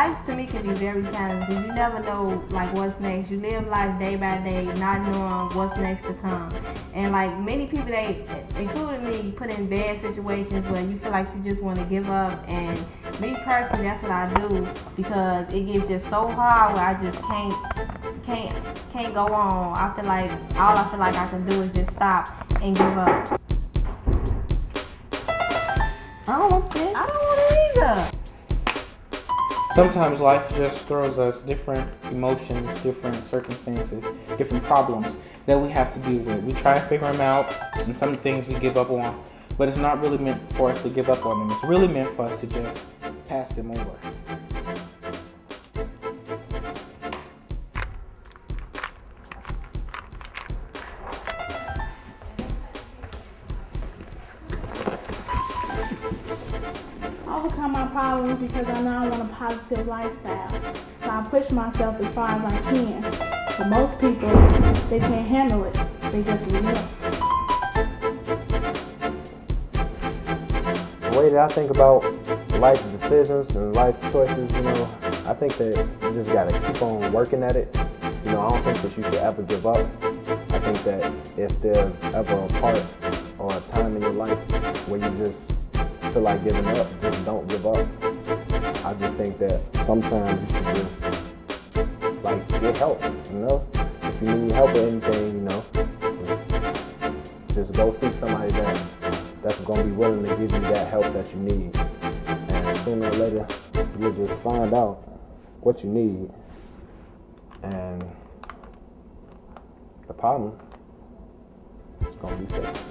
life to me can be very challenging. You never know like what's next. You live life day by day, not knowing what's next to come. And like many people, they, including me, put in bad situations where you feel like you just want to give up. And me personally, that's what I do because it gets just so hard where I just can't go on. I feel like all I feel like I can do is just stop and give up. I don't want it. I don't want it either. Sometimes life just throws us different emotions, different circumstances, different problems that we have to deal with. We try to figure them out, and some things we give up on, but it's not really meant for us to give up on them. It's really meant for us to just pass them over. Overcome my problems because I know I want a positive lifestyle. So I push myself as far as I can. But most people, they can't handle it. They just react. The way that I think about life decisions and life's choices, I think that you just gotta keep on working at it. I don't think that you should ever give up. I think that if there's ever a part or a time in your life where you just feel like giving up, just don't give up. I just think that sometimes you should just get help, If you need help with anything, just go seek somebody that's gonna be willing to give you that help that you need. And sooner or later, you'll just find out what you need, and the problem is gonna be fixed.